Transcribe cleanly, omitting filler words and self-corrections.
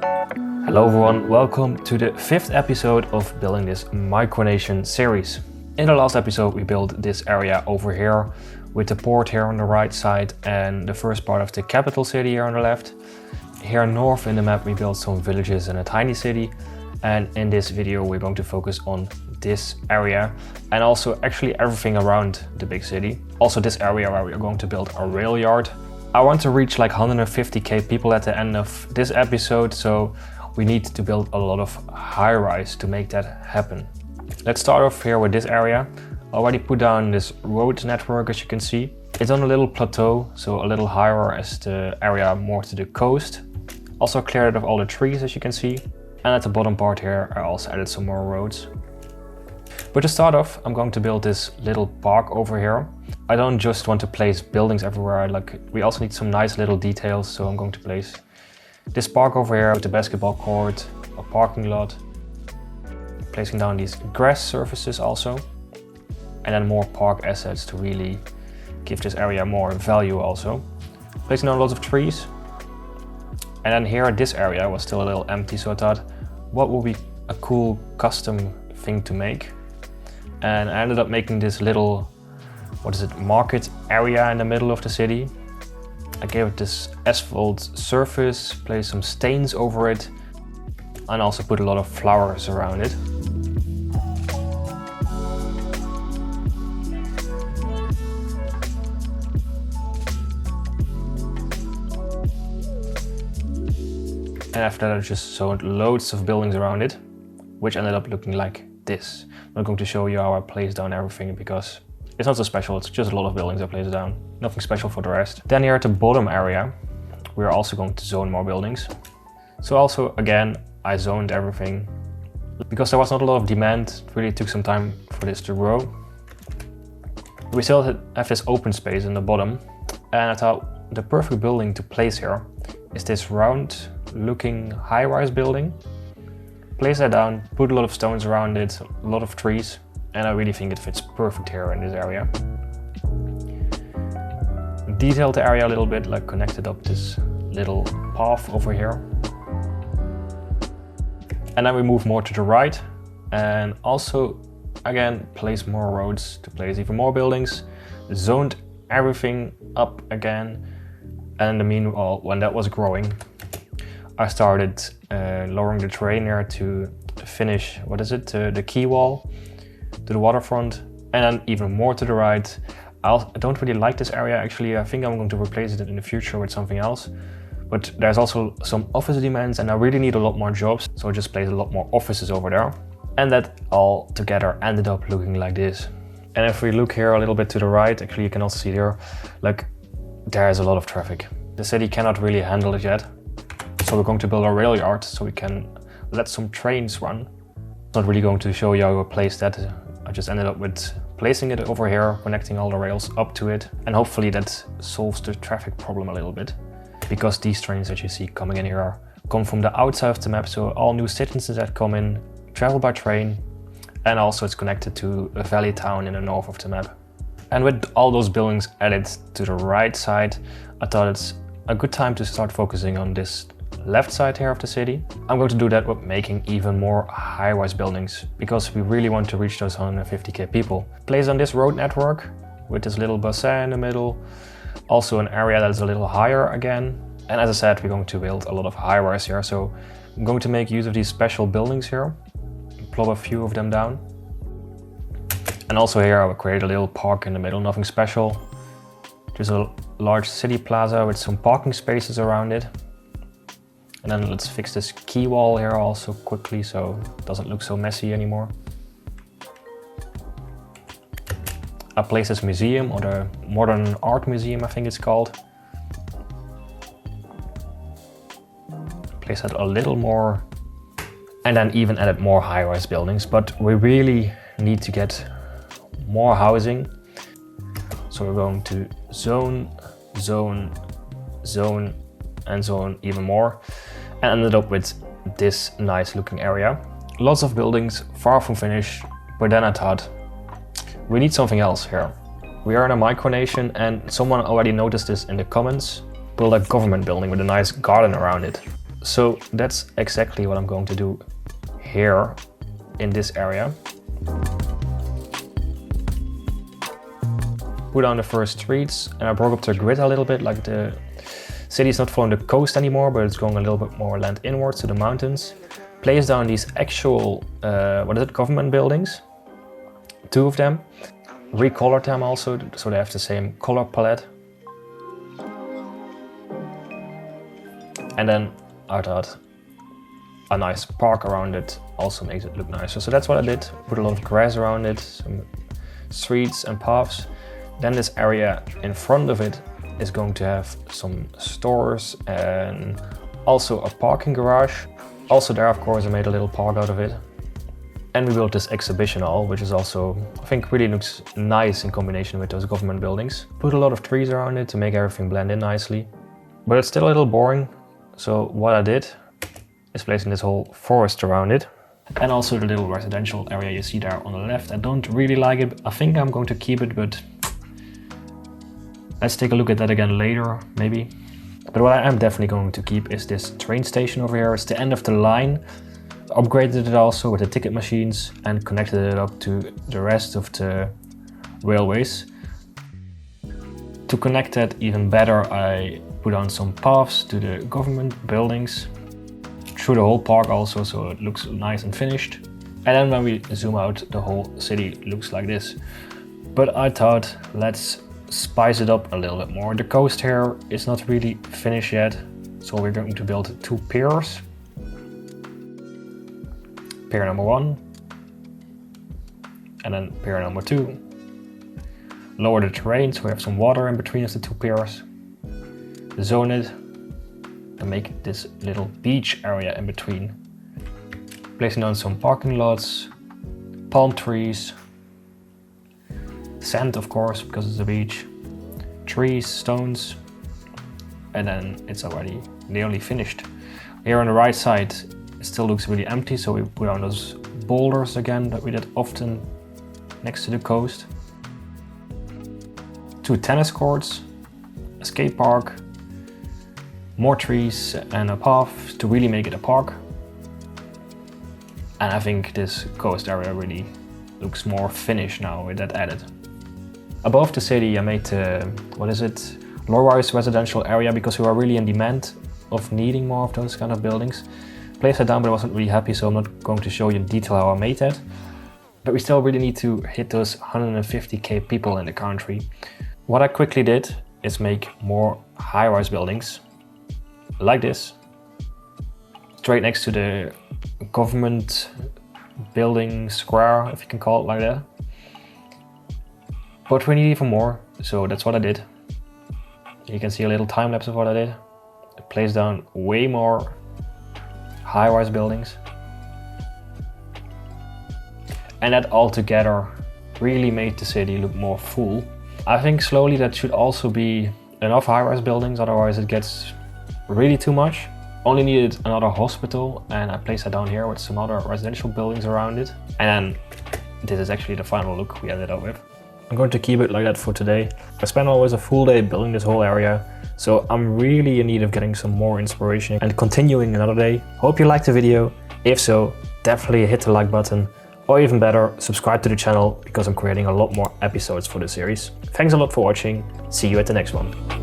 Hello everyone, welcome to the 5th episode of building this Micronation series. In the last episode we built this area over here with the port here on the right side and the first part of the capital city here on the left. Here north in the map we built some villages and a tiny city, and in this video we're going to focus on this area and also actually everything around the big city. Also this area where we are going to build a rail yard. I want to reach like 150k people at the end of this episode, so we need to build a lot of high-rise to make that happen. Let's start off here with this area. I already put down this road network, as you can see. It's on a little plateau, so a little higher as the area more to the coast. Also cleared of all the trees, as you can see. And at the bottom part here I also added some more roads. But to start off, I'm going to build this little park over here. I don't just want to place buildings everywhere, we also need some nice little details, so I'm going to place this park over here with the basketball court, a parking lot, placing down these grass surfaces also, and then more park assets to really give this area more value also. Placing down lots of trees. And then here this area was still a little empty, so I thought what would be a cool custom thing to make. And I ended up making this little, market area in the middle of the city. I gave it this asphalt surface, placed some stains over it, and also put a lot of flowers around it. And after that I just sewed loads of buildings around it, which ended up looking like this. I'm not going to show you how I placed down everything because it's not so special, it's just a lot of buildings I placed down. Nothing special for the rest. Then here at the bottom area, we're also going to zone more buildings. So also, again, I zoned everything. Because there was not a lot of demand, it really took some time for this to grow. We still have this open space in the bottom. And I thought the perfect building to place here is this round looking high-rise building. Place that down, put a lot of stones around it, a lot of trees, and I really think it fits perfect here in this area. Detailed the area a little bit, connected up this little path over here. And then we move more to the right and also again place more roads to place even more buildings. Zoned everything up again, and in the meanwhile, when that was growing, I started lowering the terrain here to finish, the quay wall to the waterfront, and then even more to the right. I don't really like this area actually. I think I'm going to replace it in the future with something else. But there's also some office demands and I really need a lot more jobs, so I just placed a lot more offices over there. And that all together ended up looking like this. And if we look here a little bit to the right, actually you can also see there, there's a lot of traffic. The city cannot really handle it yet. So we're going to build a rail yard so we can let some trains run. I'm not really going to show you how I placed that. I just ended up with placing it over here, connecting all the rails up to it, and hopefully that solves the traffic problem a little bit. Because these trains that you see coming in here come from the outside of the map, so all new citizens that come in travel by train, and also it's connected to a valley town in the north of the map. And with all those buildings added to the right side, I thought it's a good time to start focusing on this left side here of the city. I'm going to do that with making even more high-rise buildings because we really want to reach those 150k people. Placed on this road network with this little bassin in the middle, also an area that is a little higher again. And as I said, we're going to build a lot of high-rise here, so I'm going to make use of these special buildings here, plop a few of them down. And also here I will create a little park in the middle, nothing special. Just a large city plaza with some parking spaces around it. And then let's fix this quay wall here also quickly so it doesn't look so messy anymore. I placed this museum, or the Modern Art Museum I think it's called. Place that a little more, and then even added more high-rise buildings, but we really need to get more housing. So we're going to zone, zone, zone, and zone even more, and ended up with this nice looking area. Lots of buildings, far from finished, but then I thought we need something else here. We are in a micronation and someone already noticed this in the comments. Build a government building with a nice garden around it. So that's exactly what I'm going to do here in this area. Put on the first streets, and I broke up the grid a little bit, like the city is not following the coast anymore, but it's going a little bit more land inwards to the mountains. Place down these actual, government buildings, 2 of them. Recolored them also, so they have the same color palette. And then I thought a nice park around it also makes it look nicer. So that's what I did. Put a lot of grass around it, some streets and paths. Then this area in front of it is going to have some stores and also a parking garage. Also there, of course, I made a little park out of it. And we built this exhibition hall, which is also, I think, really looks nice in combination with those government buildings. Put a lot of trees around it to make everything blend in nicely. But it's still a little boring. So what I did is placing this whole forest around it. And also the little residential area you see there on the left. I don't really like it. I think I'm going to keep it, but let's take a look at that again later, maybe. But what I am definitely going to keep is this train station over here. It's the end of the line. Upgraded it also with the ticket machines and connected it up to the rest of the railways. To connect that even better, I put on some paths to the government buildings through the whole park also, so it looks nice and finished. And then when we zoom out, the whole city looks like this. But I thought, let's spice it up a little bit more. The coast here is not really finished yet, so we're going to build 2 piers. Pier number 1, and then pier number 2. Lower the terrain so we have some water in between the 2 piers. Zone it and make this little beach area in between. Placing down some parking lots, palm trees, sand of course because it's a beach, trees, stones, and then it's already nearly finished. Here on the right side it still looks really empty, so we put on those boulders again that we did often next to the coast. 2 tennis courts, a skate park, more trees and a path to really make it a park. And I think this coast area really looks more finished now with that added. Above the city I made low-rise residential area because we were really in demand of needing more of those kind of buildings. Placed that down, but I wasn't really happy, so I'm not going to show you in detail how I made that. But we still really need to hit those 150k people in the country. What I quickly did is make more high-rise buildings, like this, straight next to the government building square, if you can call it like that. But we need even more, so that's what I did. You can see a little time lapse of what I did. I placed down way more high-rise buildings. And that all together really made the city look more full. I think slowly that should also be enough high-rise buildings, otherwise it gets really too much. Only needed another hospital, and I placed that down here with some other residential buildings around it. And this is actually the final look we ended up with. I'm going to keep it like that for today. I spent always a full day building this whole area, so I'm really in need of getting some more inspiration and continuing another day. Hope you liked the video. If so, definitely hit the like button, or even better, subscribe to the channel because I'm creating a lot more episodes for the series. Thanks a lot for watching. See you at the next one.